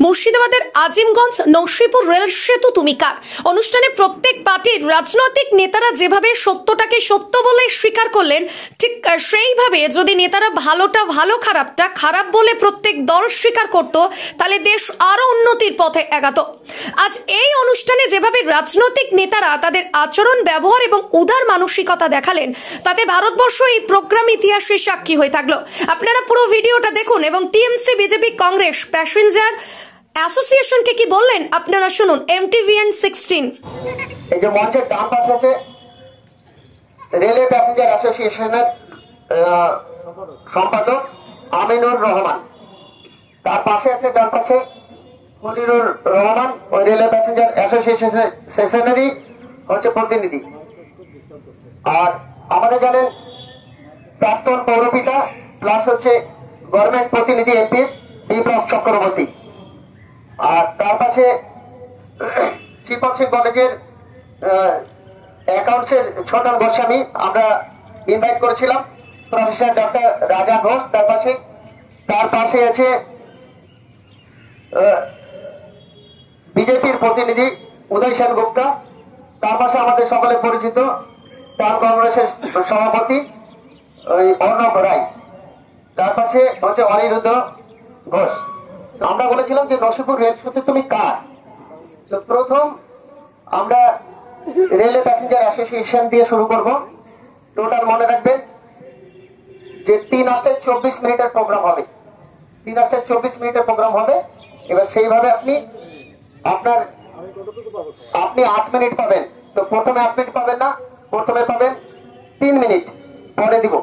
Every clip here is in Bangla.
মুর্শিদাবাদের আজিমগঞ্জ নরসিংপুর রেল সেতু তুমি কার অনুষ্ঠানে প্রত্যেক পার্টির রাজনৈতিক নেতারা যেভাবে সত্যটাকে সত্য বলে স্বীকার করলেন, ঠিক সেইভাবে যদি নেতারা ভালোটা ভালো খারাপটা খারাপ বলে প্রত্যেক দল স্বীকার করত, তাহলে দেশ আরো উন্নতির পথে এগাতো। আজ এই অনুষ্ঠানে যেভাবে রাজনৈতিক নেতারা তাদের আচরণ, ব্যবহার এবং উদার মানসিকতা দেখালেন, তাতে ভারতবর্ষ এই প্রোগ্রাম ইতিহাসের সাক্ষী হয়ে থাকলো। আপনারা পুরো ভিডিওটা দেখুন এবং টিএমসি, বিজেপি, কংগ্রেস, প্যাসেঞ্জার অ্যাসোসিয়েশনকে কি বললেন আপনারা শুনুন। MTVN 16 এই যে মঞ্চের ডান পাশে আছে রেলওয়ে প্যাসেঞ্জার অ্যাসোসিয়েশনের সম্পাদক আমিনুর রহমান, তার পাশে আছে ডান পাশে মনিরুর রহমান, ওই রেলওয়ে প্যাসেঞ্জার অ্যাসোসিয়েশনেরই হচ্ছে প্রতিনিধি। আর আমাদের জানেন প্রাক্তন পৌরপিতা প্লাস হচ্ছে গভর্নমেন্ট প্রতিনিধি এমপি বিপ্লব চক্রবর্তী। আর তার পাশে শিবপদ সিং কলেজের অ্যাকাউন্টসের ছোটন গোস্বামী আমরা ইনভাইট করেছিলাম, প্রফেসর ডক্টর রাজা ঘোষ। তার পাশে আছে বিজেপির প্রতিনিধি উদয় সেনগুপ্তা, তার পাশে আমাদের সকলে পরিচিত টাউন কংগ্রেসের সভাপতি অর্ণব রায়, তার পাশে হচ্ছে অনিরুদ্ধ ঘোষ। আমরা বলেছিলাম যে নরসিংপুর রেল সেতু তুমি কার। তো প্রথম আমরা রেলওয়ে প্যাসেঞ্জার অ্যাসোসিয়েশন দিয়ে শুরু করব। টোটাল মনে রাখবেন যে 3:24 মিনিটের প্রোগ্রাম হবে, 3:24 মিনিটের প্রোগ্রাম হবে। এবার সেইভাবে আপনি 8 মিনিট পাবেন। তো প্রথমে 8 মিনিট পাবেন না, প্রথমে পাবেন 3 মিনিট, পরে দিব।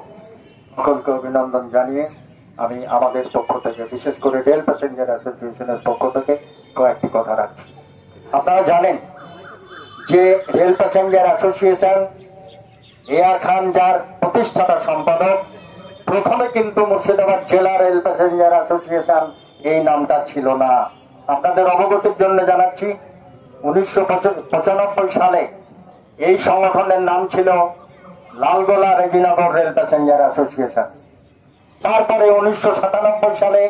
সকলকে অভিনন্দন জানিয়ে আমি আমাদের পক্ষ থেকে, বিশেষ করে রেল প্যাসেঞ্জার অ্যাসোসিয়েশনের পক্ষ থেকে কয়েকটি কথা রাখছি। আপনারা জানেন যে রেল প্যাসেঞ্জার অ্যাসোসিয়েশন এআর খান যার প্রতিষ্ঠাতা সম্পাদক, প্রথমে কিন্তু মুর্শিদাবাদ জেলা রেল প্যাসেঞ্জার অ্যাসোসিয়েশন এই নামটা ছিল না। আপনাদের অবগতির জন্য জানাচ্ছি 1995 সালে এই সংগঠনের নাম ছিল Lalgola Rejinagar rail passenger association. তারপরে 1997 সালে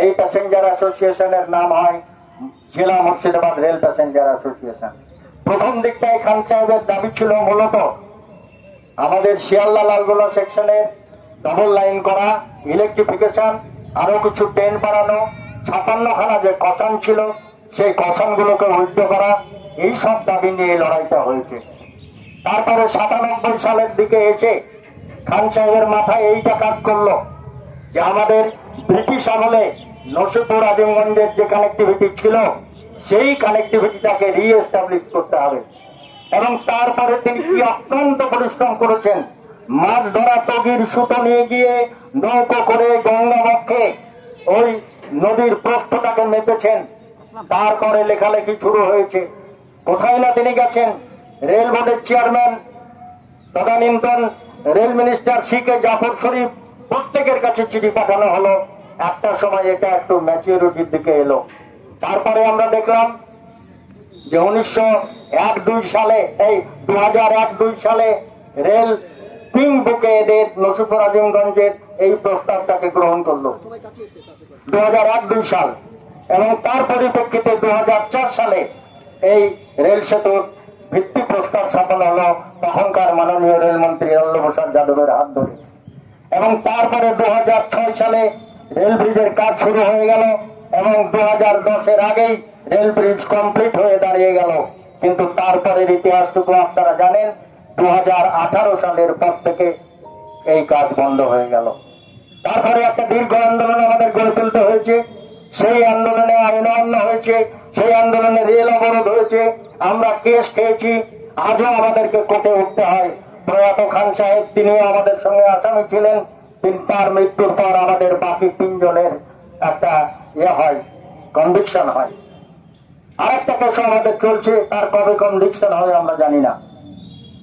এই প্যাসেঞ্জার অ্যাসোসিয়েশনের নাম হয় জেলা মুর্শিদাবাদ রেল প্যাসেঞ্জার অ্যাসোসিয়েশন। প্রথম দিকটায় খান সাহেবের দাবি ছিল মূলত আমাদের শিয়ালদা লালগোলা সেকশনের ডবল লাইন করা, ইলেকট্রিফিকেশন, আরো কিছু ট্রেন বাড়ানো, 56খানা যে কসান ছিল সেই কসানগুলোকে উইথড্র করা, এই সব দাবি নিয়ে লড়াইটা হয়েছে। তারপরে 97 সালের দিকে এসে খান সাহেবের মাথায় এইটা কাজ করলো যে আমাদের ব্রিটিশ আমলে নরসিংপুর আজিমগঞ্জের যে কানেক্টিভিটি ছিল সেই কানেক্টিভিটিটাকে রিএস্টাবলিশ করতে হবে। এবং তারপরে তিনি কি অত্যন্ত পরিশ্রম করেছেন, মাছ ধরা তগির সুতো নিয়ে গিয়ে নৌকো করে গঙ্গা বক্ষে ওই নদীর প্রস্থটাকে মেপেছেন। তারপরে লেখালেখি শুরু হয়েছে। কোথায় না তিনি গেছেন, রেল বোর্ডের চেয়ারম্যান তদানীন্তন রেল মিনিস্টার CK জাফর শরীফ, প্রত্যেকের কাছে চিঠি পাঠানো হলো। একটা সময় এটা একটু ম্যাচিউরিটির দিকে এলো। তারপরে আমরা দেখলাম যে 1901-2 সালে, এই 2001-2 সালে রেল পিঙ্ক বুকে এদের নরসিংপুর আজিমগঞ্জের এই প্রস্তাবটাকে গ্রহণ করলো 2001-2 সাল। এবং তার পরিপ্রেক্ষিতে 2004 সালে এই রেল সেতুর ভিত্তি প্রস্তাব স্থাপন হলো তখনকার মাননীয় রেলমন্ত্রী লাল্লু প্রসাদ যাদবের হাত ধরে। এবং তারপরে 2006 সালে রেল ব্রিজের কাজ শুরু হয়ে গেল এবং 2010-এর আগেই রেল ব্রিজ কমপ্লিট হয়ে দাঁড়িয়ে গেল। কিন্তু তারপরের ইতিহাসটুকু আপনারা জানেন, 2018 সালের পর থেকে এই কাজ বন্ধ হয়ে গেল। তারপরে একটা দীর্ঘ আন্দোলন আমাদের গড়ে তুলতে হয়েছে। সেই আন্দোলনে আইন অমান্য হয়েছে, সেই আন্দোলনে রেল অবরোধ হয়েছে, আমরা কেস খেয়েছি, আজও আমাদেরকে কোর্টে উঠতে হয়। প্রয়াত খান সাহেব তিনিও আমাদের সঙ্গে আসামি ছিলেন। তার মৃত্যুর পর আমাদের বাকি 3 জনের একটা হয়, কনভিকশন হয়। আরেকটা কেস আমাদের চলছে, তার কবে কনভিকশন হয় আমরা জানি না।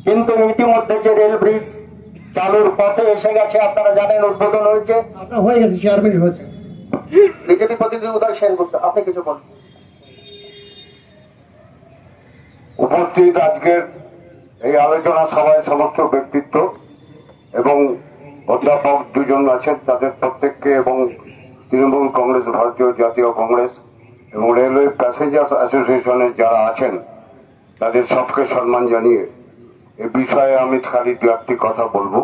কিন্তু ইতিমধ্যে যে রেল ব্রিজ চালুর পথে এসে গেছে, আপনারা জানেন, উদ্বোধন হয়েছে, হয়ে গেছে, 4 মিনিট হয়েছে। বিজেপি প্রতিনিধি উদয় সেনগুপ্ত, আপনি কিছু বলুন। উপস্থিত আজকের এই আলোচনা সভায় সমস্ত ব্যক্তিত্ব এবং অধ্যাপক 2 জন আছেন, তাদের প্রত্যেককে, এবং তৃণমূল কংগ্রেস, ভারতীয় জাতীয় কংগ্রেস এবং রেলওয়ে প্যাসেঞ্জার্স অ্যাসোসিয়েশনের যারা আছেন তাদের সবকে সম্মান জানিয়ে এ বিষয়ে আমি খালি দু একটি কথা বলবো।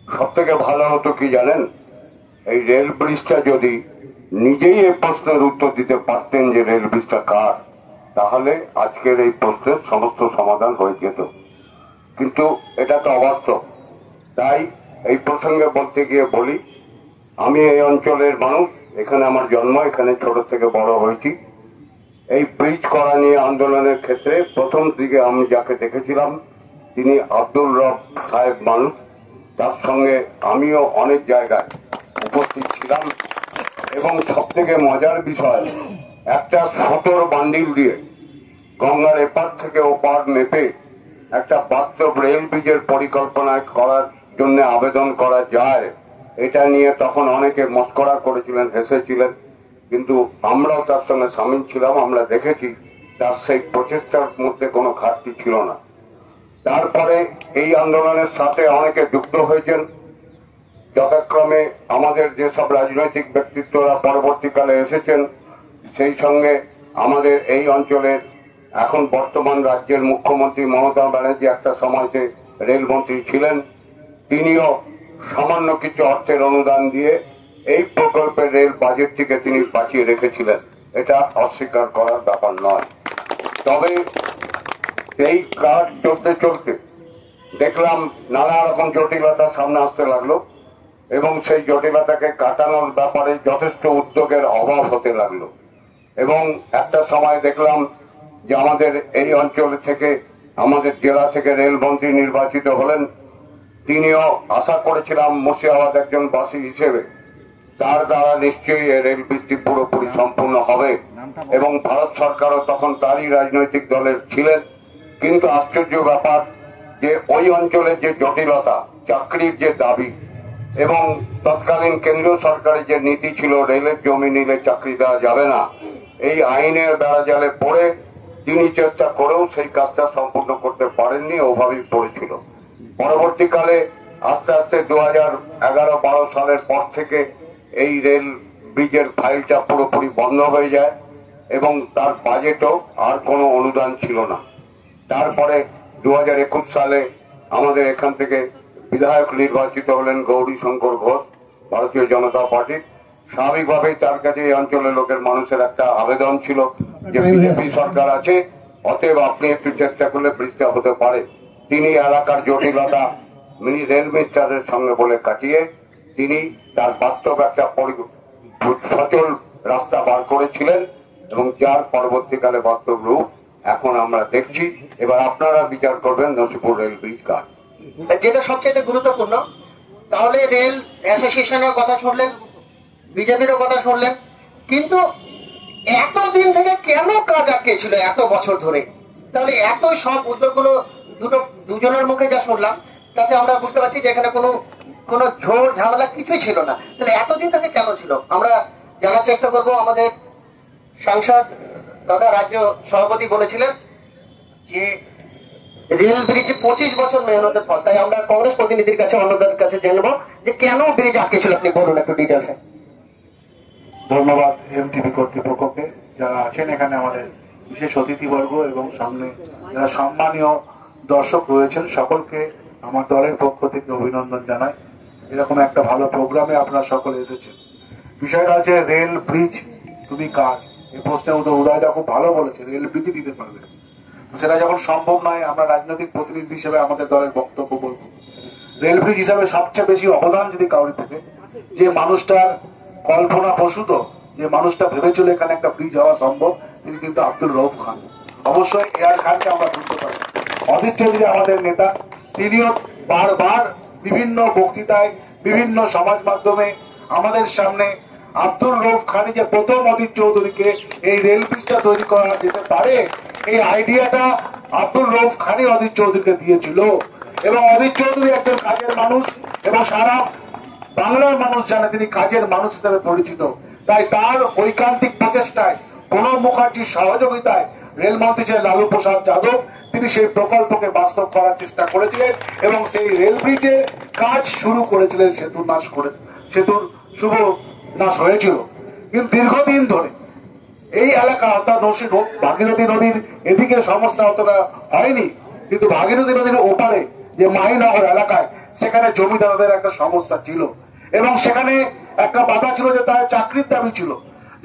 সব থেকে ভালো হতো কি জানেন, এই রেল ব্রিজটা যদি নিজেই এই প্রশ্নের উত্তর দিতে পারতেন যে রেল ব্রিজটা কার, তাহলে আজকের এই প্রশ্নের সমস্ত সমাধান হয়ে যেত। কিন্তু এটা তো অবাস্তব। তাই এই প্রসঙ্গে বলতে গিয়ে বলি, আমি এই অঞ্চলের মানুষ, এখানে আমার জন্ম, এখানে ছোট থেকে বড় হয়েছি। এই ব্রিজ করা নিয়ে আন্দোলনের ক্ষেত্রে প্রথম দিকে আমি যাকে দেখেছিলাম তিনি আব্দুল রব সাহেব মানুষ, তার সঙ্গে আমিও অনেক জায়গায় উপস্থিত ছিলাম। এবং সব থেকে মজার বিষয়, একটা ছোটর বান্ডিল দিয়ে গঙ্গার এপার থেকে ওপার মেপে একটা বাস্তব রেল ব্রিজের পরিকল্পনা করার জন্য আবেদন করা যায়, এটা নিয়ে তখন অনেকে মস্করা করেছিলেন, হেসেছিলেন। কিন্তু আমরাও তার সঙ্গে সামিল ছিলাম, আমরা দেখেছি তার সেই প্রচেষ্টার মধ্যে কোনো ঘাটতি ছিল না। তারপরে এই আন্দোলনের সাথে অনেকে যুক্ত হয়েছেন। যথাক্রমে আমাদের যেসব রাজনৈতিক ব্যক্তিত্বরা পরবর্তীকালে এসেছেন, সেই সঙ্গে আমাদের এই অঞ্চলের এখন বর্তমান রাজ্যের মুখ্যমন্ত্রী মমতা ব্যানার্জি একটা সময়তে রেলমন্ত্রী ছিলেন, তিনিও সামান্য কিছু অর্থের অনুদান দিয়ে এই প্রকল্পের রেল বাজেটটিকে তিনি বাঁচিয়ে রেখেছিলেন, এটা অস্বীকার করার ব্যাপার নয়। তবে এই কাজ চলতে চলতে দেখলাম নানা রকম জটিলতা সামনে আসতে লাগলো এবং সেই জটিলতাকে কাটানোর ব্যাপারে যথেষ্ট উদ্যোগের অভাব হতে লাগলো। এবং একটা সময় দেখলাম যে আমাদের এই অঞ্চল থেকে, আমাদের জেলা থেকে রেলমন্ত্রী নির্বাচিত হলেন। তিনিও আশা করেছিলাম মুর্শিদাবাদ একজন বাসী হিসেবে তার দ্বারা নিশ্চয়ই এই রেল ব্রিজটি পুরোপুরি সম্পূর্ণ হবে, এবং ভারত সরকারও তখন তারই রাজনৈতিক দলের ছিলেন। কিন্তু আশ্চর্য ব্যাপার যে ওই অঞ্চলের যে জটিলতা, চাকরির যে দাবি এবং তৎকালীন কেন্দ্রীয় সরকারের যে নীতি ছিল রেলের জমি নিলে চাকরি দেওয়া যাবে না, এই আইনের বেড়াজালে পড়ে তিনি চেষ্টা করেও সেই কাজটা সম্পূর্ণ করতে পারেননি, ওভাবেই পড়েছিল। পরবর্তীকালে আস্তে আস্তে 2011-12 সালের পর থেকে এই রেল ব্রিজের ফাইলটা পুরোপুরি বন্ধ হয়ে যায় এবং তার বাজেটও আর কোনো অনুদান ছিল না। তারপরে 2021 সালে আমাদের এখান থেকে বিধায়ক নির্বাচিত হলেন গৌরী শঙ্কর ঘোষ, ভারতীয় জনতা পার্টির। স্বাভাবিকভাবেই তার কাছে এই অঞ্চলের লোকের মানুষের একটা আবেদন ছিল যে বিজেপি সরকার আছে, অতএব আপনি একটু চেষ্টা করলে ব্রিজটা হতে পারে। তিনি এলাকার জটিলতা মিনি রেল মিনিস্টারের সঙ্গে বলে কাটিয়ে তিনি তার বাস্তব একটা সচল রাস্তা বার করেছিলেন এবং যার পরবর্তীকালে বাস্তব রূপ এখন আমরা দেখছি। এবার আপনারা বিচার করবেন নসিপুর রেল ব্রিজ কার। যেটা সবচেয়ে গুরুত্বপূর্ণ, তাহলে রেল অ্যাসোসিয়েশনের কথা শুনলেন, বিজেপির কথা শুনলেন, কিন্তু এতদিন থেকে কেন কাজ আটকে ছিল এত বছর ধরে? তাহলে এত সব উদ্যোগগুলো দুজনের মুখে যা শুনলাম তাতে আমরা বুঝতে পারছি যে এখানে কোনো ঝোড় ঝামেলা কিছুই ছিল না। তাহলে এতদিন থেকে কেন ছিল আমরা জানার চেষ্টা করব। আমাদের সাংসদ তথা রাজ্য সভাপতি বলেছিলেন যে রেল ব্রিজ 25 বছর মেহনতের ফল। তাই আমরা কংগ্রেস প্রতিনিধির কাছে, অন্যদের কাছে জানবো যে কেন ব্রিজ আটকে ছিল। আপনি বলুন একটু ডিটেলসে। ধন্যবাদ এমটিভি কর্তৃপক্ষকে, যারা আছেন এখানে আমাদের বিশেষ অতিথিবর্গ এবং সামনে যারা সম্মানীয় দর্শক রয়েছেন, সকলকে আমার দলের পক্ষ থেকে অভিনন্দন জানাই। এরকম একটা ভালো প্রোগ্রামে আপনারা সকলে এসেছেন। বিষয়টা হচ্ছে রেল ব্রিজ তুমি কার, এই প্রশ্নে উদয়দা খুব ভালো বলেছে, রেল ব্রিজই দিতে পারবে। সেটা যখন সম্ভব নয়, আমরা রাজনৈতিক প্রতিনিধি হিসেবে আমাদের দলের বক্তব্য বলবো। রেল ব্রিজ হিসাবে সবচেয়ে বেশি অবদান যদি কাউরি থাকে, যে মানুষটার কল্পনা প্রসূত, যে মানুষটা ভেবেছিল এখানে একটা ব্রিজ হওয়া সম্ভব, তিনি কিন্তু আব্দুল রউফ খান। অবশ্যই এআর খানকে আমরা বুঝতে পারি। অধীর চৌধুরী আমাদের নেতা, তিনিও বারবার বিভিন্ন বক্তৃতায়, বিভিন্ন সমাজ মাধ্যমে আমাদের সামনে আব্দুল রউফ খান যে প্রথম অধীর চৌধুরীকে এই রেল ব্রিজটা তৈরি করা যেতে পারে, এই আইডিয়াটা আব্দুল রউফ খানই অধীর চৌধুরীকে দিয়েছিল। এবং অধীর চৌধুরী একজন কাজের মানুষ এবং সারা বাংলার মানুষ জানে তিনি কাজের মানুষ হিসেবে পরিচিত। তাই তার ঐকান্তিক প্রচেষ্টায়, প্রণব মুখার্জির সহযোগিতায় রেলমন্ত্রী যে লালু প্রসাদ যাদব, তিনি সেই প্রকল্পকে বাস্তব করার চেষ্টা করেছিলেন এবং সেই রেল ব্রিজের কাজ শুরু করেছিলেন। সেতুর শুভ নাশ হয়েছিল, কিন্তু দীর্ঘদিন ধরে এই এলাকা অর্থাৎ ভাগীরথী নদীর এদিকে সমস্যা অতটা হয়নি, কিন্তু ভাগীরথী নদীর ওপারে যে মাহিনগর এলাকায় সেখানে জমিদারদের একটা সমস্যা ছিল এবং সেখানে একটা বাধা ছিল যে তার চাকরির দাবি ছিল।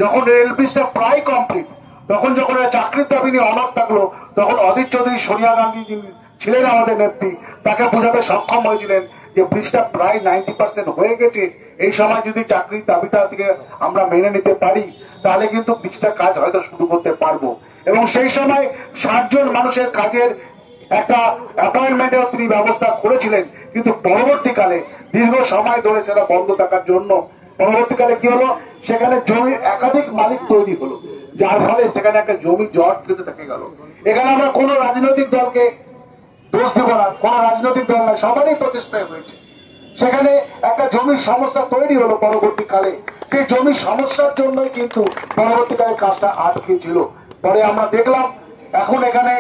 যখন রেল ব্রিজটা প্রায় কমপ্লিট, তখন যখন চাকরির দাবি নিয়ে অনড় থাকলো, তখন অধীর চৌধুরী সোনিয়া গান্ধী যিনি ছিলেন আমাদের নেত্রী, তাকে বোঝাতে সক্ষম হয়েছিলেন যে ব্রিজটা প্রায় 90% হয়ে গেছে, এই সময় যদি চাকরির দাবিটা থেকে আমরা মেনে নিতে পারি তাহলে কিন্তু ব্রিজটার কাজ হয়তো শুরু করতে পারবো। এবং সেই সময় 60 জন মানুষের কাজের একটা অ্যাপয়েন্টমেন্টের তিনি ব্যবস্থা করেছিলেন, কিন্তু পরবর্তীকালে দীর্ঘ সময় ধরে সেটা বন্ধ থাকার জন্য পরবর্তীকালে কি হলো, সেখানে জমির একাধিক মালিক তৈরি হলো, যার ফলে সেখানে একটা জমি জট কেটে থেকে গেল। এখানে আমরা কোন রাজনৈতিক দলকে দোষ দেব না, কোন রাজনৈতিক দল না, সবারই প্রচেষ্টায় হয়েছে। সেখানে একটা জমির সমস্যা তৈরি হলো পরবর্তীকালে, সেই জমির সমস্যার জন্যই কিন্তু পরবর্তীকালে কাজটা আটকে ছিল। পরে আমরা দেখলাম এখন এখানে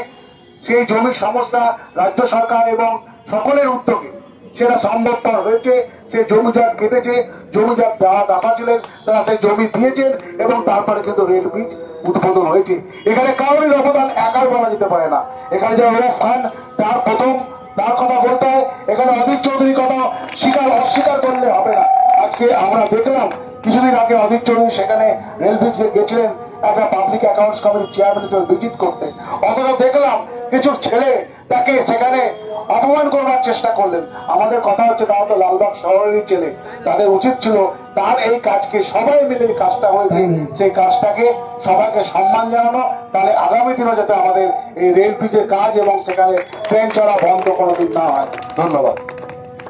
সেই জমির সমস্যা রাজ্য সরকার এবং সকলের উদ্যোগে সেটা সম্ভবপর হয়েছে। সেই জমি যার কেটেছে, জমি যার দেওয়া দাতা ছিলেন তারা সেই জমি দিয়েছেন এবং তারপরে কিন্তু রেল ব্রিজ উদ্বোধন হয়েছে। এখানে কারোর অবদান একাই বলা যেতে পারে না। এখানে যে ওরফ খান তার প্রথম তার কথা বলতে হয়, এখানে অধীর চৌধুরীর কথা অস্বীকার করলে হবে না। আজকে আমরা দেখলাম কিছুদিন আগে অধীর চৌধুরী সেখানে রেল ব্রিজে গেছিলেন একটা পাবলিক অ্যাকাউন্টস কমিটির চেয়ারম্যান হিসেবে ভিজিট করতে, অথচ দেখলাম কিছু ছেলে তাকে সেখানে অপমান করবার চেষ্টা করলেন। আমাদের কথা হচ্ছে তারা তো লালবাগ শহরেরই ছেলে, তাদের উচিত ছিল তার এই কাজকে সবাই মিলে এই কাজটা হয়েছে সেই কাজটাকে সবাইকে সম্মান জানানো, তাহলে আগামী দিনে যাতে আমাদের এই রেল ব্রিজের কাজ এবং সেখানে ট্রেন চলা বন্ধ কোনোদিন না হয়। ধন্যবাদ।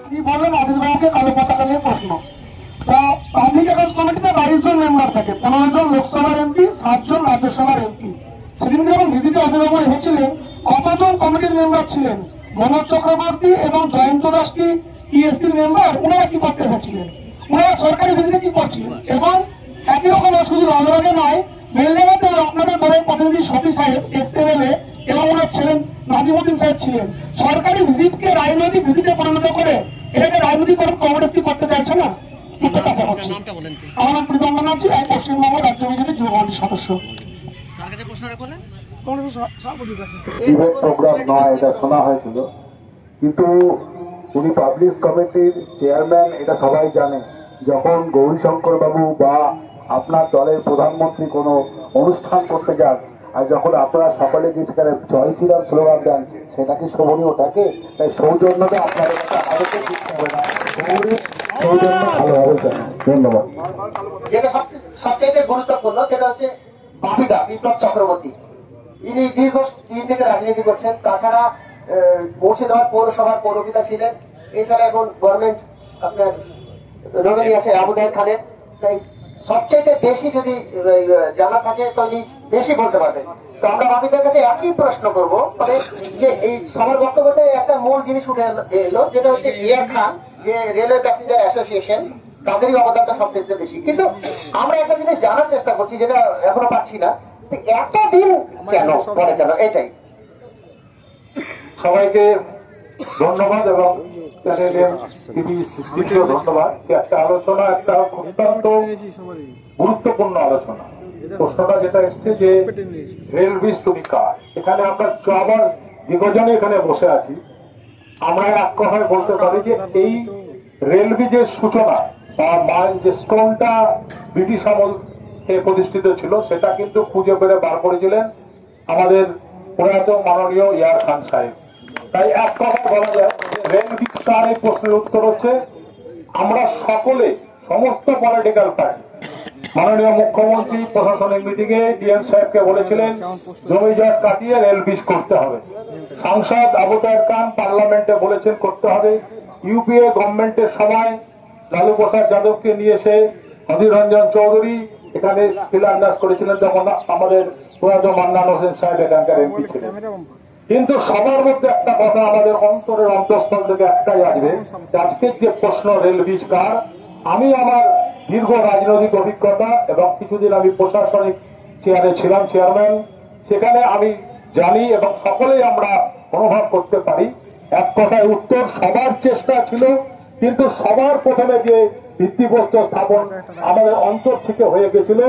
কি বললেন অধীরবাবুকে কালো পতাকা নিয়ে প্রশ্ন। পাবলিক অ্যাকাউন্টস কমিটিতে 22 জন মেম্বার থাকে, 15 জন লোকসভার এমপি, 7 জন রাজ্যসভার এমপি। সেদিন যখন ভিজিটে অধীরবাবু এসেছিলেন কতজন কমিটির মেম্বার ছিলেন? মনোজ চক্রবর্তী এবং জয়ন্ত দাস কি টিএসসির মেম্বার? ওনারা কি করতে এসেছিলেন? ওনারা সরকারি ভিজিটে কি করছিলেন? এবং একই রকম শুধু রাজবাগে নয়, বেলডাঙ্গাতে আপনাদের দলের প্রতিনিধি শফি সাহেব এক্স-এমএলএ এবং ওনার ছিলেন নাজিমুদ্দিন সাহেব ছিলেন। সরকারি ভিজিটকে রাজনৈতিক ভিজিটে পরিণত করে এটাকে রাজনৈতিক কংগ্রেস কি করতে চাইছে না? আমার নাম প্রীতম ব্যানার্জি, আমি পশ্চিমবঙ্গ রাজ্য বিজেপির যুব কমিটির সদস্য। প্রোগ্রাম নয়, এটা শোনা হয়েছিল, কিন্তু উনি পাবলিক কমিটির চেয়ারম্যান, এটা সবাই জানে। যখন গৌরীশঙ্কর বাবু বা আপনার দলের প্রধানমন্ত্রী কোনো অনুষ্ঠান করতে যান আর যখন আপনারা সকলে গিয়ে সেখানে জয় শ্রীরাম স্লোগান দেন, সেটা কি শোভনীয় থাকে? তাই সৌজন্যটা আপনাদের আরোকে দিতে হবে না, সৌজন্য ভালো হবে। ধন্যবাদ। যেটা সবচেয়ে গুরুত্বপূর্ণ সেটা হচ্ছে বাপিদা বিপ্লব চক্রবর্তী। ইনি দীর্ঘদিন থেকে রাজনীতি করছেন, তাছাড়া মুর্শিদাবাদ পৌরসভার পৌরপিতা ছিলেন, এছাড়া এখন গভর্নমেন্ট আপনার নমিনি আছে আবু জাহেদ খানের। তাই সবচেয়ে বেশি যদি জানা থাকে তো বেশি বলতে পারবেন। তো আমরা বাপিদার কাছে একই প্রশ্ন করব, মানে যে এই সবার বক্তব্যতে একটা মূল জিনিস উঠে এলো, যেটা হচ্ছে ইয়ার খান যে রেলওয়ে প্যাসেঞ্জার অ্যাসোসিয়েশন, তাদেরই অবদানটা সবচেয়ে বেশি। কিন্তু আমরা একটা জিনিস জানার চেষ্টা করছি যেটা এখনো পাচ্ছি না, এতদিন কেন পরে কেন, এটাই। সবাইকে ধন্যবাদ এবং চ্যানেলের টিভি সিস্টেমকেও ধন্যবাদ। একটা আলোচনা, একটা অত্যন্ত গুরুত্বপূর্ণ আলোচনা। প্রশ্নটা যেটা এসছে যে রেল ব্রিজ তুমি কার, এখানে আমরা আবার দীর্ঘজনে এখানে বসে আছি, আমরা এক কথায় বলতে পারি যে এই রেল ব্রিজের সূচনা বা মাইল যে স্টোনটা ব্রিটিশ আমলে প্রতিষ্ঠিত ছিল সেটা কিন্তু খুঁজে পেরে বার করেছিলেন আমাদের প্রয়াত মাননীয় ইয়ার খান সাহেব। তাই এক কথা বলা যায় রেল ব্রিজ কার, এই প্রশ্নের উত্তর হচ্ছে আমরা সকলে, সমস্ত পলিটিক্যাল পার্টি, মাননীয় মুখ্যমন্ত্রী প্রশাসনিক মিটিং এ ডিএম সাহেবকে বলেছিলেন জমি জট কাটিয়ে রেল ব্রিজ করতে হবে। সাংসদ আবু তাহের খান পার্লামেন্টে বলেছেন করতে হবে। ইউপিএ গভর্নমেন্টের সময় লালু প্রসাদ যাদবকে নিয়ে এসে অধীর রঞ্জন চৌধুরী এখানে শিলান্যাস করেছিলেন, তখন আমাদের প্রয়াত মান্নান হোসেন সাহেব এখানকার এমপি ছিলেন। কিন্তু সবার মধ্যে একটা কথা আমাদের অন্তরের অন্তঃস্থল থেকে একটাই আসবে, আজকের যে প্রশ্ন রেল ব্রিজ কার, আমি আমার দীর্ঘ রাজনৈতিক অভিজ্ঞতা এবং কিছুদিন আমি প্রশাসনিক চেয়ারে ছিলাম, চেয়ারম্যান, সেখানে আমি জানি এবং সকলেই আমরা অনুভব করতে পারি, এক কথায় উত্তর সবার চেষ্টা ছিল, কিন্তু সবার প্রথমে যে ভিত্তিপ্রস্তর স্থাপন আমাদের অন্তর থেকে হয়ে গেছিল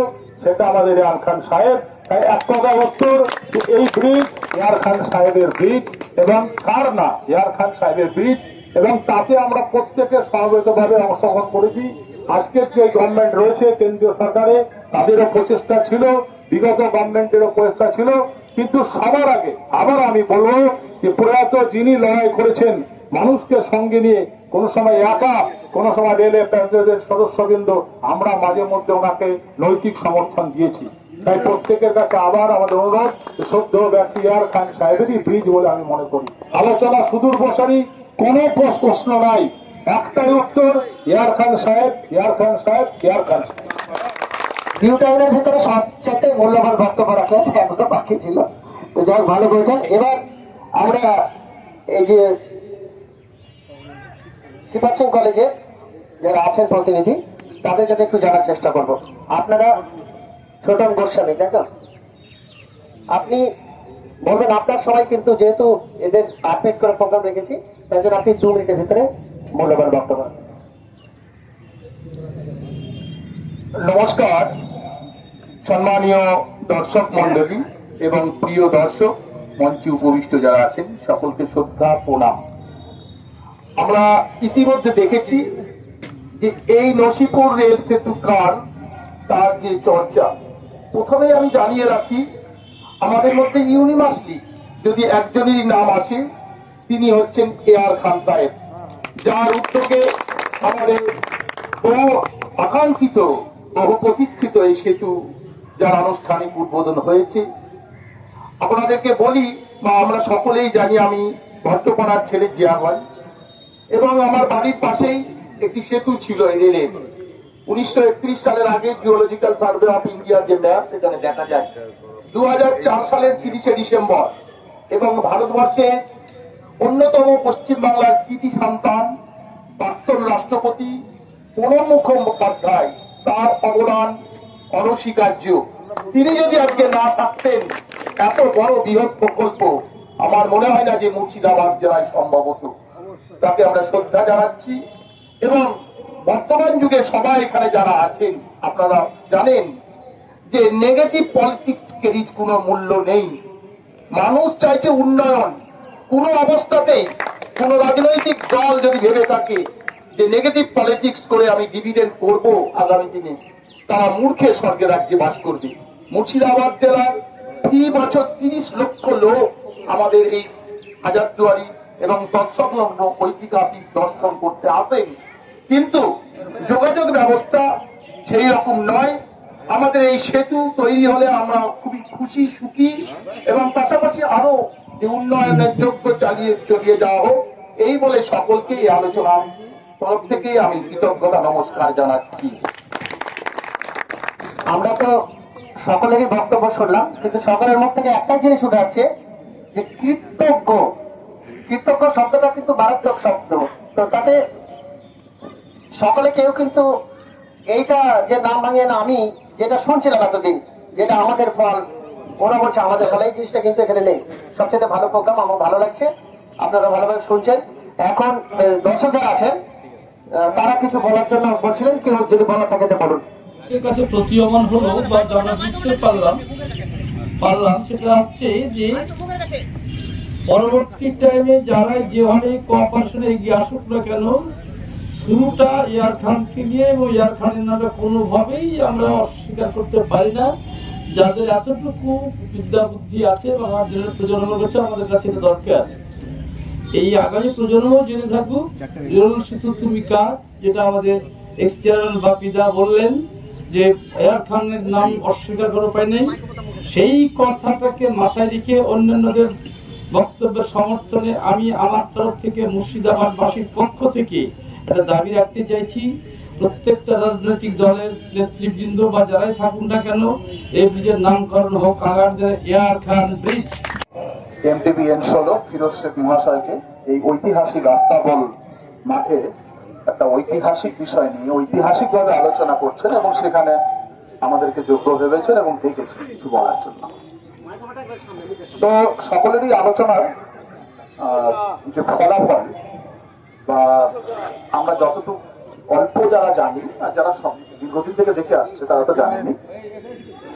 সেটা আমাদের ইয়ার খান সাহেব। তাই এক কথা উত্তর, এই ব্রিজ ইয়ার খান সাহেবের ব্রিজ এবং কার না, ইয়ার খান সাহেবের ব্রিজ, এবং তাতে আমরা প্রত্যেকে সমবেতভাবে অংশগ্রহণ করেছি। আজকের যে গভর্নমেন্ট রয়েছে কেন্দ্রীয় সরকারে, তাদেরও প্রচেষ্টা ছিল, বিগত গভর্নমেন্টেরও প্রচেষ্টা ছিল, কিন্তু সবার আগে আবার আমি বলবো যে প্রয়াত যিনি লড়াই করেছেন মানুষকে সঙ্গে নিয়ে, কোন সময় একা, কোন সময় রেলের প্যাসেঞ্জারদের সদস্যবৃন্দ, আমরা মাঝে মধ্যে ওনাকে নৈতিক সমর্থন দিয়েছি। তাই প্রত্যেকের কাছে আবার আমাদের অনুরোধ, সদ্য ব্যক্তি ইয়ার খান সাহেবেরই ব্রিজ বলে আমি মনে করি। আলোচনা সুদূর প্রসারী, কোন প্রশ্ন নাই, একটাই উত্তর, ইয়ার খান সাহেব, ইয়ার খান সাহেব, ইয়ার খান সাহেব। ডিউ টাইমের ভিতরে সবচেয়ে মূল্যবান বক্তব্য রাখলেন, এখনো বাকি ছিল, তো যাই ভালো করেছেন। এবার আমরা এই যে শিবাজ সিং কলেজে যারা আছেন প্রতিনিধি, তাদের সাথে একটু জানার চেষ্টা করব। আপনারা ছোটন গোস্বামী, তাই তো? আপনি বলবেন আপনার সময়, কিন্তু যেহেতু এদের 8 মিনিট করে প্রোগ্রাম রেখেছি, তাই জন্য আপনি 2 মিনিটের ভিতরে মূল্যবান বক্তব্য। নমস্কার সম্মানীয় দর্শক মন্ডলী এবং প্রিয় দর্শক, মঞ্চে উপবিষ্ট যারা আছেন সকলকে শ্রদ্ধা প্রণাম। আমরা ইতিমধ্যে দেখেছি যে এই নসিপুর রেল সেতু কার, তার যে চর্চা। প্রথমে আমি জানিয়ে রাখি, আমাদের মধ্যে ইউনিভার্সিটি যদি একজনেরই নাম আসে, তিনি হচ্ছেন ইয়ার খান সাহেব, যার উদ্যোগে আমাদের বহু আকাঙ্ক্ষিত, বহু প্রতিষ্ঠিত এই সেতু যার আনুষ্ঠানিক উদ্বোধন হয়েছে। আপনাদেরকে বলি, বা আমরা সকলেই জানি, আমি ভট্টপাড়ার ছেলে জিয়াগঞ্জ, এবং আমার বাড়ির পাশেই একটি সেতু ছিল এই রেলের। 1931 সালের আগে জিওলজিক্যাল সার্ভে অফ ইন্ডিয়ার যে ম্যাপ, সেখানে দেখা যায় 2004 সালের 30শে ডিসেম্বর, এবং ভারতবর্ষে অন্যতম পশ্চিমবাংলার কৃতি সন্তান প্রাক্তন রাষ্ট্রপতি প্রণব মুখোপাধ্যায়, তার অবদান অনস্বীকার্য। তিনি যদি আজকে না থাকতেন, এত বড় বৃহৎ প্রকল্প আমার মনে হয় না যে মুর্শিদাবাদ জেলায় সম্ভব হতো। তাকে আমরা শ্রদ্ধা জানাচ্ছি। এবং বর্তমান যুগে সবাই এখানে যারা আছেন, আপনারা জানেন যে নেগেটিভ পলিটিক্স এর কোনো মূল্য নেই। মানুষ চাইছে উন্নয়ন। কোন অবস্থাতেই কোন রাজনৈতিক দল যদি ভেবে থাকে যে নেগেটিভ পলিটিক্স করে আমি ডিভিডেন্ড করব আগামী দিনে, তারা মূর্খের স্বর্গে রাজ্যে বাস করবে। মুর্শিদাবাদ জেলার প্রতি বছর 30 লক্ষ লোক আমাদের এই হাজারদুয়ারি এবং তৎসংলগ্ন ঐতিহাসিক দর্শন করতে আসেন, কিন্তু যোগাযোগ ব্যবস্থা সেই রকম নয়। আমাদের এই সেতু তৈরি হলে আমরা খুবই খুশি, সুখী, এবং পাশাপাশি আরো যে উন্নয়নের যোগ্য চলিয়ে যাওয়া হোক, এই বলে সকলকে এই আলোচনার তরফ থেকে আমি কৃতজ্ঞতা নমস্কার জানাচ্ছি। আমরা তো সকলেরই বক্তব্য শুনলাম, কিন্তু সকলের মুখ থেকে একটাই জিনিস উঠে আসছে যে কৃতজ্ঞ। কৃতজ্ঞ শব্দটা কিন্তু মারাত্মক শব্দ। তো তাতে সকলে কেউ কিন্তু এইটা যে নাম ভাঙিয়ে না, আমি যেটা শুনছিলাম এতদিন, যেটা আমাদের ফল, ওরা বলছে আমাদের ফল, এই জিনিসটা কিন্তু এখানে নেই। সবচেয়ে ভালো প্রোগ্রাম, আমার ভালো লাগছে, আপনারা ভালোভাবে শুনছেন। এখন দর্শক যারা আছেন তারা কিছু বলার জন্য বলছিলেন, কেউ যদি বলার থাকে তো বলুন। কাছে প্রতীয়মান হলো বা যারা বুঝতে পারলাম সেটা হচ্ছে যে পরবর্তী টাইমে যারা যেভাবে কোঅপারেশনে এগিয়ে আসুক না কেন, শুরুটা ইয়ার খানকে নিয়ে, এবং ইয়ার খানের নামে কোনোভাবেই আমরা অস্বীকার করতে পারি না। যাদের এতটুকু বিদ্যা বুদ্ধি আছে এবং আমাদের প্রজন্ম কাছে, আমাদের কাছে এটা দরকার। এই আগামী প্রজন্ম জেনে থাকুক রেল সেতু তুমি কার, যেটা আমাদের এক্স চেয়ারম্যান বাপিদা বললেন যে এয়ার খানের নাম অস্বীকার করার উপায় নেই। সেই কথাটাকে মাথায় রেখে অন্যান্যদের বক্তব্যের সমর্থনে আমি আমার তরফ থেকে মুর্শিদাবাদবাসীর পক্ষ থেকে একটা দাবি রাখতে চাইছি, প্রত্যেকটা রাজনৈতিক দলের নেতৃবৃন্দ বা যারাই থাকুন না কেন, এই ব্রিজের নামকরণ হোক আগারগাঁও এয়ার খান ব্রিজ। এমটিবি এনসোলো ফিরোজ শেখ মহাশয়কে এই ঐতিহাসিক আস্তাবল মাঠে একটা ঐতিহাসিক বিষয় নিয়ে ঐতিহাসিকভাবে আলোচনা করছেন, এবং সেখানে আমাদেরকে যোগ্য ভেবেছেন এবং ডেকেছেন কিছু বলার জন্য। তো সকলেরই আলোচনার যে ফলাফল, বা আমরা যতটুকু অল্প যারা জানি, আর যারা দীর্ঘদিন থেকে দেখে আসছে তারা তো জানেনি,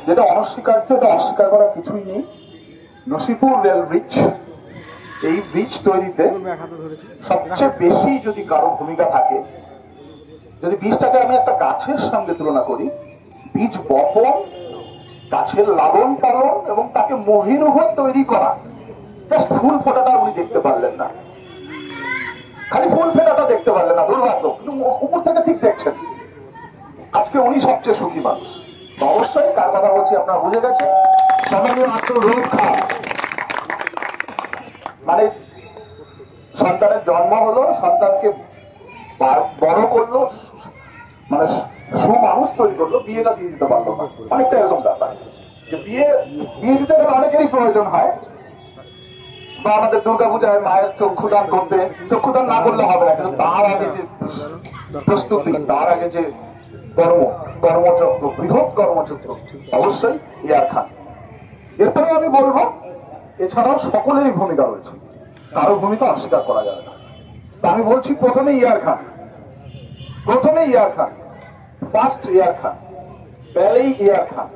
যেটা অনস্বীকার্য, এটা অস্বীকার করার কিছুই নেই। নসিপুর রেল ব্রিজ, এই ব্রিজ তৈরিতে সবচেয়ে বেশি যদি কারো ভূমিকা থাকে, যদি বীজটাকে আমি একটা গাছের সঙ্গে তুলনা করি, বীজ বপন, গাছের লালন পালন এবং তাকে মহিরুহ তৈরি করা, জাস্ট ফুল ফোটাটা উনি দেখতে পারলেন না, খালি ফুল ফোটাটা দেখতে পারলেন না, দুর্ভাগ্য। কিন্তু উপর থেকে ঠিক দেখছেন। আজকে উনি সবচেয়ে সুখী মানুষ। অবশ্যই কার কথা বলছি আপনারা বুঝে গেছে। সম্মানীয় আত্মরক্ষা মানে সন্তানের জন্ম হলো, সন্তানকে বড় করলো, মানে সুমানুষ তৈরি করলো, বিয়েটা দিয়ে দিতে পারলো না, অনেকটা এরকম ব্যাপার। যে বিয়ে দিতে গেলে অনেকেরই প্রয়োজন হয়। বা আমাদের দুর্গাপূজায় মায়ের চক্ষুদান করতে, চক্ষুদান না করলে হবে না, কিন্তু তার আগে যে প্রস্তুতি, তার আগে যে কর্মচক্র, বৃহৎ কর্মচক্র, অবশ্যই ইয়ার খান। এরপরে আমি বলবো এছাড়াও সকলেরই ভূমিকা রয়েছে, কারো ভূমিকা অস্বীকার করা যাবে না। তা আমি বলছি প্রথমে ইয়ার খান, ফার্স্ট ইয়ার খান, পেলেই ইয়ার খান,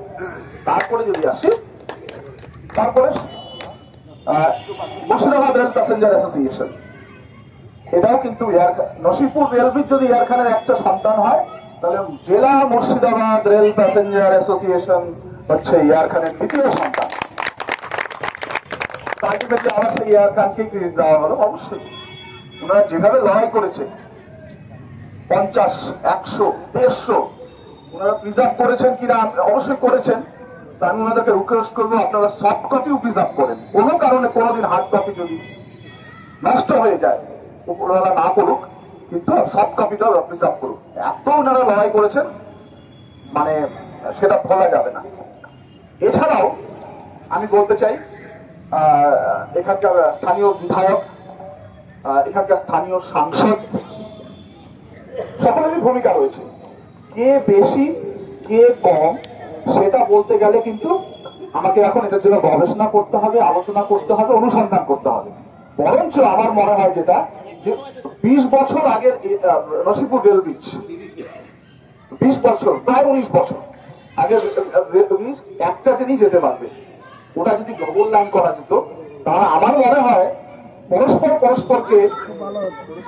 তারপরে যদি আসি, তারপরে মুর্শিদাবাদ রেল প্যাসেঞ্জার অ্যাসোসিয়েশন, এটাও কিন্তু নসিপুর রেল ব্রিজ যদি ইয়ার খানের একটা সন্তান হয়, তাহলে জেলা মুর্শিদাবাদ রেল প্যাসেঞ্জার অ্যাসোসিয়েশন হচ্ছে ইয়ার খানের দ্বিতীয় সন্তান। আলটিমেটলি আবার সেই ইয়ার খানকে ক্রেডিট দেওয়া হলো। অবশ্যই ওনারা যেভাবে লড়াই করেছে, 50, 100, 150 ওনারা প্রিজার্ভ করেছেন কিনা, অবশ্যই করেছেন। আমি ওনাদেরকে রিকোয়েস্ট করবো আপনারা সফট কপিও প্রিজার্ভ করেন। কোনো কারণে কোনোদিন হার্ড কপি যদি নষ্ট হয়ে যায়, ওনারা না করুক, কিন্তু সফট কপিটাও প্রিজার্ভ করুক। এত ওনারা লড়াই করেছেন, মানে সেটা ভোলা যাবে না। এছাড়াও আমি বলতে চাই এখানকার স্থানীয় বিধায়ক, এখানকার স্থানীয় সাংসদ, সকলেরই ভূমিকা রয়েছে। কে বেশি কে কম সেটা বলতে গেলে কিন্তু আমাকে এখন এটার জন্য গবেষণা করতে হবে, আলোচনা করতে হবে, অনুসন্ধান করতে হবে। বরঞ্চ আমার মনে হয় যেটা, যে 20 বছর আগের নসিপুর রেল ব্রিজ, 20 বছর, প্রায় 19 বছর আগের রেল ব্রিজ একটা ট্রেনই যেতে পারবে। ওটা যদি ডবল লাইন করা যেত, তাহলে আমার মনে হয় পরস্পরকে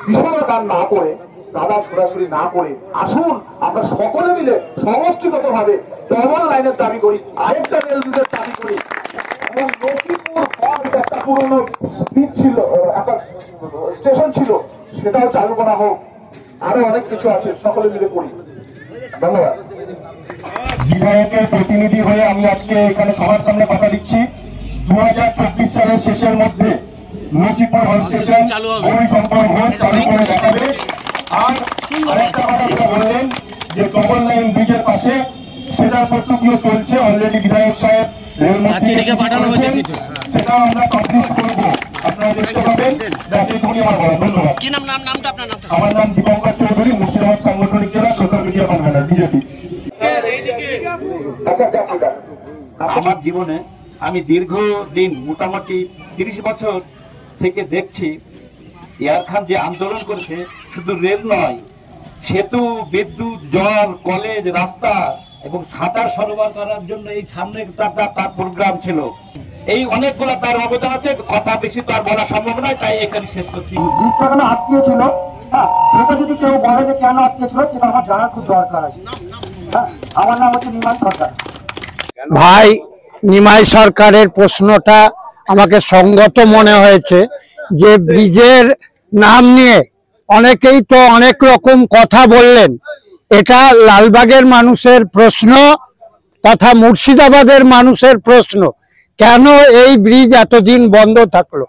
বিষয়দান না করে, দাদা ছোড়াছুড়ি না করে, আসুন আমরা সকলে মিলে সমষ্টিগত ভাবে ডবল লাইনের দাবি করি, আরেকটা রেল ব্রিজের দাবি করি। এবং নসিপুর একটা পুরনো ব্রিজ ছিল, একটা স্টেশন ছিল, সেটাও চালু করা হোক। আরো অনেক কিছু আছে, সকলে মিলে করি। ধন্যবাদ। বিধায়কের প্রতিনিধি হয়ে আমি আজকে এখানে সবার সামনে কথা দিচ্ছি। 2024 সালের শেষের মধ্যে নসিপুর রেল স্টেশন গৌরীশঙ্কর ঘোষ চালু করে দেখাবে। আর আরেকটা কথা বললেন যে ডবল লাইন ব্রিজের পাশে, সেটার প্রস্তুতিও চলছে। অলরেডি বিধায়ক সাহেব সেটাও আমরা কমপ্লিট করবো, আপনারা দেখতে পাবেন। আমার বলা। ধন্যবাদ। আমার নাম দীপঙ্কর চৌধুরী, মুর্শিদাবাদ সাংগঠনিক জেলা সোশ্যাল মিডিয়া কনভেনার, বিজেপি। আমার জীবনে আমি দীর্ঘদিন, মোটামুটি 30 বছর থেকে দেখছি ইয়ার খান যে আন্দোলন করেছে, শুধু রেল নয়, সেতু, বিদ্যুৎ, জল, কলেজ, রাস্তা এবং সাঁতার সরবরাহ করার জন্য এই সামনে তার প্রোগ্রাম ছিল। এই অনেকগুলো তার অবদান আছে, কথা বেশি তো আর বলা সম্ভব নয়, তাই এখানে শেষ করছি। কেন আটকিয়ে ছিল, সেটা যদি কেউ বলে যে কেন আটকিয়ে ছিল, সেটা আমার জানার খুব দরকার আছে। আমার নাম হচ্ছে নিমাই সরকার। ভাই, নিমাই সরকারের প্রশ্নটা আমাকে সঙ্গত মনে হয়েছে। যে ব্রিজের নাম নিয়ে অনেকেই তো অনেক রকম কথা বললেন। এটা লালবাগের মানুষের প্রশ্ন তথা মুর্শিদাবাদের মানুষের প্রশ্ন, কেন এই ব্রিজ এতদিন বন্ধ থাকলো।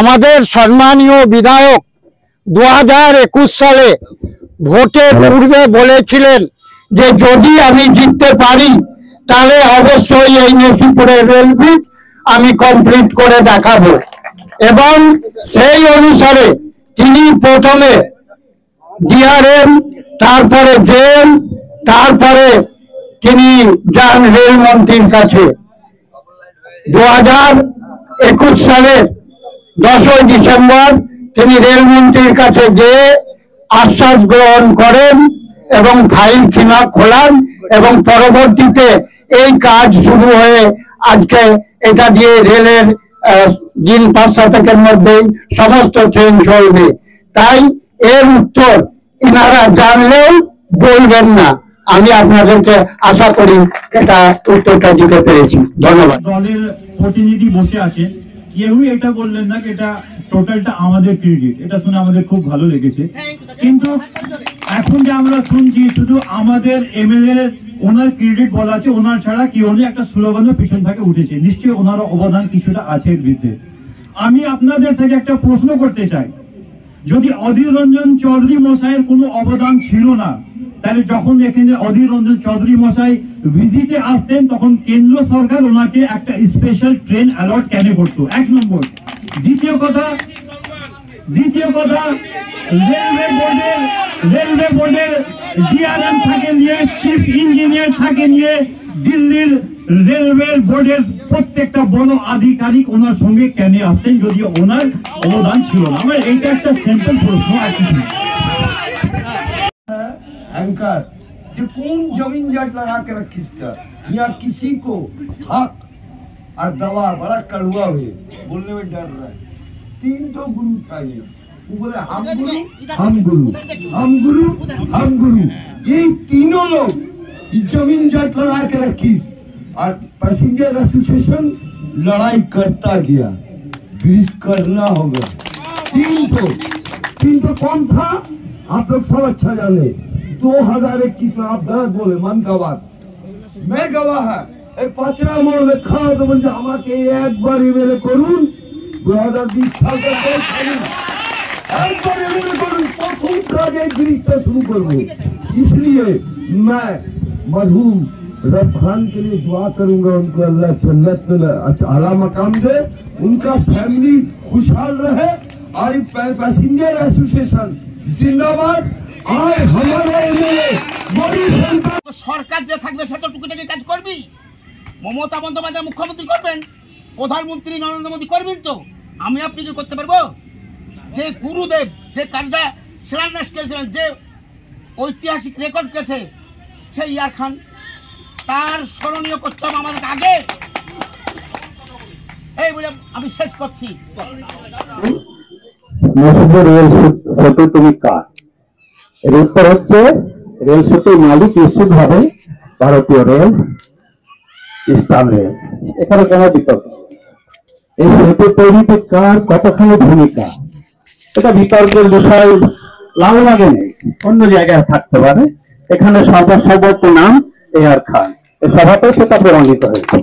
আমাদের সম্মানীয় বিধায়ক 2021 সালে ভোটের পূর্বে বলেছিলেন যে যদি আমি জিততে পারি তাহলে অবশ্যই এই নসিপুরের রেল ব্রিজ আমি কমপ্লিট করে দেখাবো। এবং সেই অনুসারে তিনি প্রথমে ডিআরএম, তারপরে জেএম, তারপরে তিনি যান রেলমন্ত্রীর কাছে। 2021 সালের 10ই ডিসেম্বর তিনি রেলমন্ত্রীর কাছে গিয়ে আশ্বাস গ্রহণ করেন এবং ফাইল খোলান এবং পরবর্তীতে এই কাজ শুরু হয়ে আজকে এটা দিয়ে রেলের দিন 5-7 এর মধ্যেই সমস্ত ট্রেন চলবে। তাই এর উত্তর এনারা জানলেও বলবেন না। আমি আপনাদেরকে আশা করি এটা উত্তরটা দিতে পেরেছি। ধন্যবাদ। দলের প্রতিনিধি বসে আছেন, কেউই এটা বললেন না যে এটা টোটালটা আমাদের ক্রেডিট। এটা শুনে আমাদের খুব ভালো লেগেছে। কিন্তু এখন যে আমরা শুনছি শুধু আমাদের এমএলএ ওনার ক্রেডিট বলা আছে, ওনার ছাড়া কেউ নেই, একটা স্লোগানের পিছন থেকে উঠেছে। নিশ্চয়ই ওনার অবদান কিছুটা আছে এর বিরুদ্ধে। আমি আপনাদের থেকে একটা প্রশ্ন করতে চাই, যদি অধীর রঞ্জন চৌধুরী মশাইয়ের কোনো অবদান ছিল না, তাহলে যখন এখানে অধীর রঞ্জন চৌধুরী মশাই ভিজিটে আসতেন তখন কেন্দ্র সরকার ওনাকে একটা স্পেশাল ট্রেন অ্যালট কেন করতো? 1 নম্বর। দ্বিতীয় কথা রেলওয়ে বোর্ডের ডিআরএম থাকে নিয়ে, চিফ ইঞ্জিনিয়ার থাকে নিয়ে, দিল্লির রেলওয়ে বোর্ডের প্রত্যেকটা বড় আধিকারিক ওনার সঙ্গে কেন আসতেন যদি ওনার অবদান ছিল না? আমার এইটা একটা সিম্পল প্রশ্ন। আর কিছু एंकर जो कौन जमीन जाट लगा के रखीस था, या किसी को हक और दवा बड़ा कड़वा हुए बोलने में डर रहा है। 3 तो गुरु था ये, वो बोले हम गुरु हम गुरु हम गुरु हम गुरु। ये तीनों लोग जमीन जाट लगा के रखीस और पैसेंजर एसोसिएशन लड़ाई करता गया, ब्रिज करना होगा। 3 तो कौन था आप लोग सब अच्छा जाने। 2021 में आप गलत बोले, मन का बात मैं गवाह है। 5रा मोड़ में खड़ा तो बंदे हमारे एक बार मेरे करुण 2020 साल का एक बार मेरे करुण प्रथम काज ब्रिज शुरू करूँ। इसलिए मैं मरहूम रब खान के लिए दुआ करूंगा, उनको अल्लाह जन्नत में आला मकाम दे, उनका फैमिली खुशहाल रहे और पैसेंजर एसोसिएशन जिंदाबाद। সরকার যে থাকবে সে তো টুকিটাকি কাজ করবি। মমতা বন্দ্যোপাধ্যায় মুখ্যমন্ত্রী করবেন, প্রধানমন্ত্রী নরেন্দ্র মোদী করবেন, তো আমি আপনি কি করতে পারবো? যে গুরুদেব যে কাজটা শিলান্যাস করেছিলেন, যে ঐতিহাসিক রেকর্ড করেছে সেই ইয়ার খান, তার স্মরণীয় করতে হবে আমাদের আগে। এই বলে আমি শেষ করছি। তুমি কার? এর উত্তর হচ্ছে রেল সেতুর মালিক নিশ্চিত ভাবে ভারতীয় রেল, ইস্টার্ন রেল। এখানে কেন বিতর্ক? এই সেতু তৈরিতে কার কতখানি ভূমিকা, এটা বিতর্কের বিষয় লাল লাগে নেই, অন্য জায়গায় থাকতে পারে। এখানে সর্বসর্বোচ্চ নাম এআর খান, এই সভাতেও সেটা প্রমাণিত হয়েছে।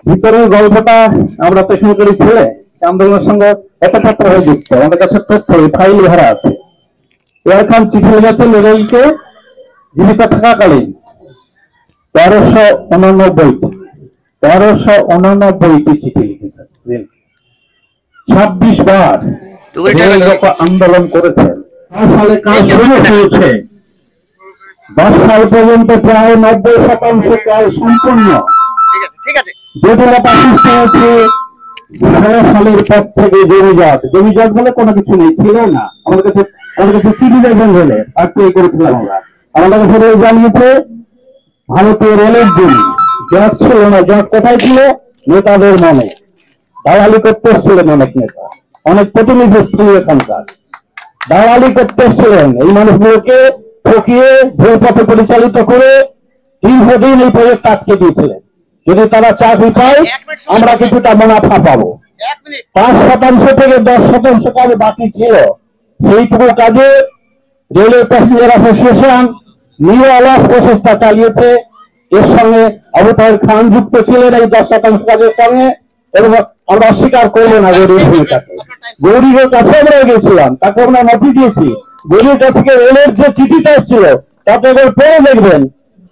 ভিতরের গল্পটা আমরা পেছন করি ছেলে আন্দোলনের সঙ্গে একত্র যুক্ত, আমাদের কাছে তথ্য ফাইল ভরা আছে। এআর খান চিঠি লিখেছেন রেলকে জীবিত থাকাকালীন 1389টি চিঠি লিখেছেন। 26 বার আন্দোলন করেছেন। 9 সালে কাজ শুরু হয়েছে, 10 সাল পর্যন্ত প্রায় 90% কাজ সম্পূর্ণ। দুর্বলতা সৃষ্টি হয়েছে 16 সালের পর থেকে। জমিজট বলে কোনো কিছু নেই, ছিল না। আমাদের কাছে চিঠি দেখবেন রেলের আর্টিকেল করেছিলাম আমরা। আমাদের কাছে রেল জানিয়েছে ভারতীয় রেলের জন্য জট ছিল না। জট কোথায় ছিল? নেতাদের মনে। দালালি করতে এসেছিলেন অনেক নেতা, অনেক প্রতিনিধি এখানকার দালালি করতে এসেছিলেন। এই মানুষগুলোকে ঠকিয়ে ভুল পথে পরিচালিত করে দীর্ঘদিন এই প্রজেক্ট আটকে দিয়েছিলেন। যদি তারা চাকরি পায় আমরা কিছুটা মুনাফা পাবো। 5% থেকে 10% কাজ বাকি ছিল। সেইটুকু কাজে রেলওয়ে প্যাসেঞ্জার অ্যাসোসিয়েশন নিরলস প্রচেষ্টা চালিয়েছে। এর সঙ্গে অবতার খান যুক্ত ছিলেন এই 10% কাজের সঙ্গে, এবং আমরা অস্বীকার করবো না গৌরীর ভূমিকাকে। গৌরীর কাছে আমরা গেছিলাম, তাকে আমরা নথি দিয়েছি। গৌরীর কাছে রেলের যে চিঠিটা এসেছিল তাতে এবার পড়ে দেখবেন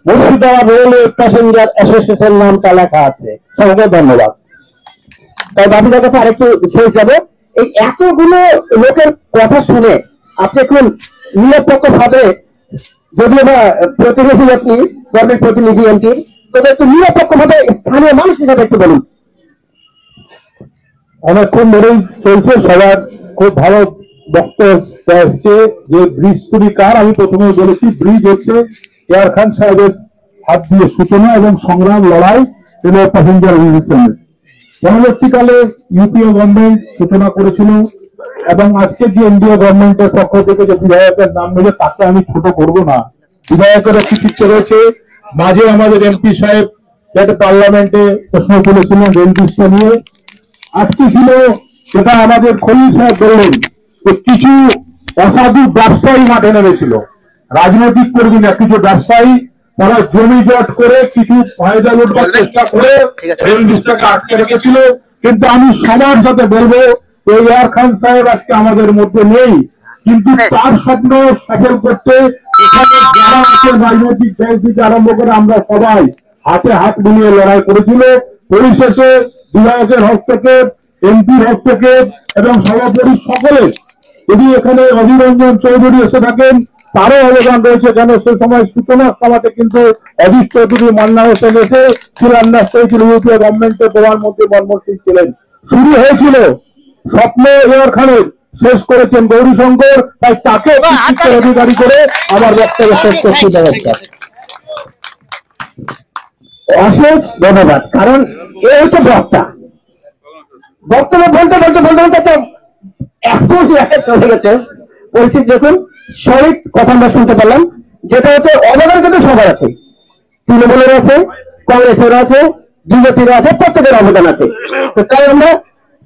মুর্শিদাবাদ রেলওয়ে প্যাসেঞ্জার অ্যাসোসিয়েশন নামটা লেখা আছে। সবাইকে ধন্যবাদ। তাই বাকিদের কাছে আরেকটু শেষ যাবে। এই এতগুলো লোকের কথা শুনে আপনি এখন নিরপেক্ষ ভাবে, যদিও বা প্রতিনিধি আপনি গভর্নমেন্ট প্রতিনিধি এমপি, তবে একটু নিরপেক্ষ ভাবে স্থানীয় মানুষ হিসাবে একটু বলুন। অনেকক্ষণ ধরেই চলছে, সবার খুব ভালো বক্তব্য আসছে যে ব্রিজ তৈরি কার। আমি প্রথমে বলেছি ব্রিজ হচ্ছে এআর খান সাহেবের হাত দিয়ে সূচনা এবং সংগ্রাম লড়াই রেল প্যাসেঞ্জার রেজিস্ট্রেশনের পরবর্তীকালে ইউপিএ গভর্নমেন্ট সূচনা করেছিল এবং আজকে যে এনডিএ গভর্নমেন্টের পক্ষ থেকে যে বিধায়কের নাম নিলে তাকে আমি ছোট করব না। বিধায়কের কৃতিত্ব রয়েছে। মাঝে আমাদের এমপি সাহেব যাতে পার্লামেন্টে প্রশ্ন তুলেছিলেন রেল বিষয় নিয়ে। আজকে ছিল সেটা আমাদের খলিল সাহেব বললেন যে কিছু অসাধু ব্যবসায়ী মাঠে নেমেছিল, রাজনৈতিক কর্মী না, কিছু ব্যবসায়ী তারা জমি জট করে কিছু ফায়দা লুটবার চেষ্টা করে রেল বিষয়টাকে আটকে রেখেছিল। কিন্তু আমি সবার সাথে বলবো এই এয়ার খান সাহেব আজকে আমাদের মধ্যে নেই, কিন্তু তার স্বপ্ন সফল করতে এখানে যারা আছেন রাজনৈতিক দেশ থেকে আরম্ভ করে আমরা সবাই হাতে হাত মিলিয়ে লড়াই করেছিল। পরিশেষে বিধায়কের হস্তক্ষেপ, এমপির হস্তক্ষেপ এবং সভাপতি সকলের, যদি এখানে অধীর রঞ্জন চৌধুরী এসে থাকেন তারও অবদান রয়েছে। কেন সে সময় সূচনার সভাতে কিন্তু অধীর চৌধুরী, মান্না হোসেন এসে শিলান্যাস করেছিল, ইউপিএ গভর্নমেন্টের প্রধানমন্ত্রী মনমোহন সিং ছিলেন। শুরু হয়েছিল স্বপ্ন এয়ার খানের, শেষ করেছেন গৌরীশঙ্কর, তাই তাকে অধিকারী করে আমার বক্তব্য শেষ করতে ব্যবস্থা। অশেষ ধন্যবাদ। কারণ এ হচ্ছে বক্তা, বক্তব্য বলতে বলতে বলতে বলতে এখন চলে গেছে পরিস্থিতি। দেখুন সঠিক কথা আমরা শুনতে পেলাম, যেটা হচ্ছে অবদান কিন্তু সবার আছে, তৃণমূলের আছে, কংগ্রেসের আছে, বিজেপির আছে, প্রত্যেকের অবদান আছে। তো তাই আমরা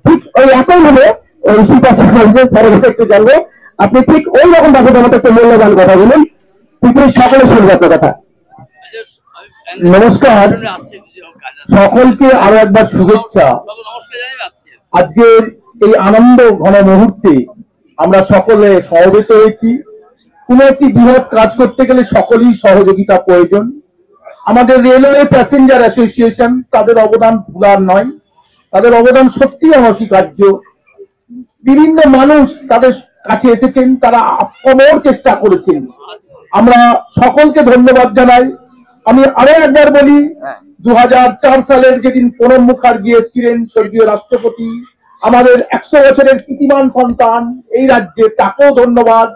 ঠিক ওই একই ভাবে ওই স্যারের একটু জানবো, আপনি ঠিক ওই রকম ভাবে আমাদের একটা মূল্যবান কথা বলুন, পৃথিবীর সকলে শুনবে আপনার কথা। নমস্কার সকলকে আরো একবার শুভেচ্ছা। আজকের এই আনন্দ ঘন মুহূর্তে আমরা সকলে সহযোগিত হয়েছি। কোন একটি বৃহৎ কাজ করতে গেলে সকলেই সহযোগিতা প্রয়োজন। আমাদের রেলওয়ে প্যাসেঞ্জার অ্যাসোসিয়েশন, তাদের অবদান ভুলার নয়, তাদের অবদান সত্যি অনস্বীকার্য। বিভিন্ন মানুষ তাদের কাছে এসেছেন, তারা আপ্রাণ চেষ্টা করেছেন, আমরা সকলকে ধন্যবাদ জানাই। আমি আরো একবার বলি, 2004 সালের যেদিন প্রণব মুখার্জি এসেছিলেন স্বর্গীয় রাষ্ট্রপতি, আমাদের 100 বছরের কীর্তিমান সন্তান এই রাজ্যে, তাকেও ধন্যবাদ।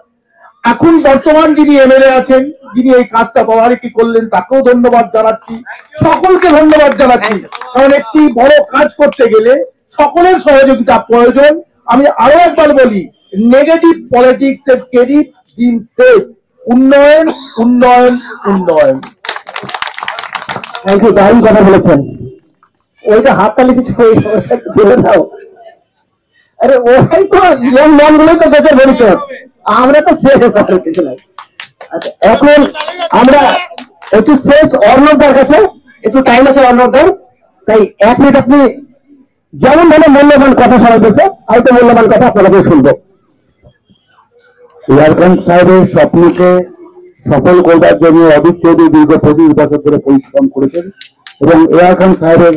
এখন বর্তমান যিনি এমএলএ আছেন, যিনি এই কাজটা তদারকি করলেন, তাকেও ধন্যবাদ জানাচ্ছি। সকলকে ধন্যবাদ জানাচ্ছি, কারণ একটি বড় কাজ করতে গেলে সকলের সহযোগিতা প্রয়োজন। আমি আরো একবার বলি, নেগেটিভ পলিটিক্স এর ক্রেডিট দিন শেষ, উন্নয়ন উন্নয়ন উন্নয়ন। থ্যাংক ইউ, দারুণ কথা বলেছেন। ওইটা হাততালি কিছু ছেড়ে দাও। আরে ওই তো ইয়ং ম্যানগুলোই তো দেশের ভবিষ্যৎ, আমরা তো শেষ কিছু নাই। আচ্ছা, এখন আমরা একটু শেষ অর্ণবদার কাছে একটু টাইম আছে অর্ণবদার, তাই 1 মিনিট আপনি যেমন ভাবে মূল্যবান কথা শোনা দিতে, হয়তো মূল্যবান কথা আপনাদের শুনবো। এয়ার খান সাহেবের স্বপ্নকে সফল করবার জন্য অধীর চৌধুরী দীর্ঘ 25 বছর ধরে পরিশ্রম করেছেন এবং এয়ার খান সাহেবের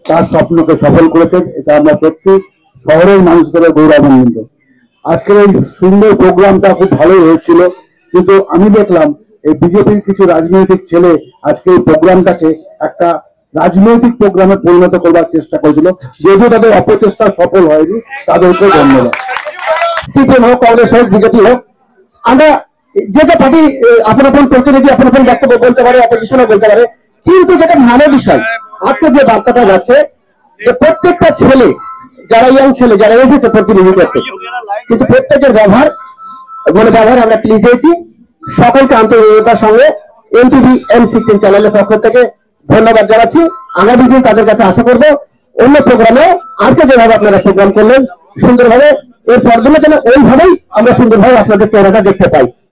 তার স্বপ্নকে সফল করেছেন। এটা আমরা সত্যি শহরের মানুষদের গৌরবান্বিত। আজকের এই সুন্দর প্রোগ্রামটা খুব ভালোই হয়েছিল, কিন্তু আমি দেখলাম এই বিজেপির কিছু রাজনৈতিক ছেলে আজকে এই প্রোগ্রামটাকে একটা রাজনৈতিক প্রোগ্রামে পরিণত করবার চেষ্টা করেছিল, যদিও তাদের অপচেষ্টা সফল হয়নি, তাদেরকে ধন্যবাদ। সিপিএম হোক, কংগ্রেস হোক, বিজেপি হোক, আমরা যে যে পার্টি আপনার প্রতিনিধি আপনার বক্তব্য বলতে পারে, অপোজিশনও বলতে পারে, কিন্তু যেটা ভালো বিষয় আজকে যে বার্তাটা যাচ্ছে যে প্রত্যেকটা ছেলে, যারা ইয়াং ছেলে যারা এসেছে প্রতিনিধি করতে, কিন্তু প্রত্যেকের ব্যবহার আমরা প্লিজ হয়েছি। সকলকে আন্তরিকতার সঙ্গে এনটিভি N16 চ্যানেলের পক্ষ থেকে ধন্যবাদ জানাচ্ছি। আগামী দিন তাদের কাছে আশা করবো অন্য প্রোগ্রামে আজকে যেভাবে আপনারা প্রোগ্রাম করলেন সুন্দরভাবে, এর পর যেন ওইভাবেই আমরা সুন্দরভাবে আপনাদের চেহারাটা দেখতে পাই।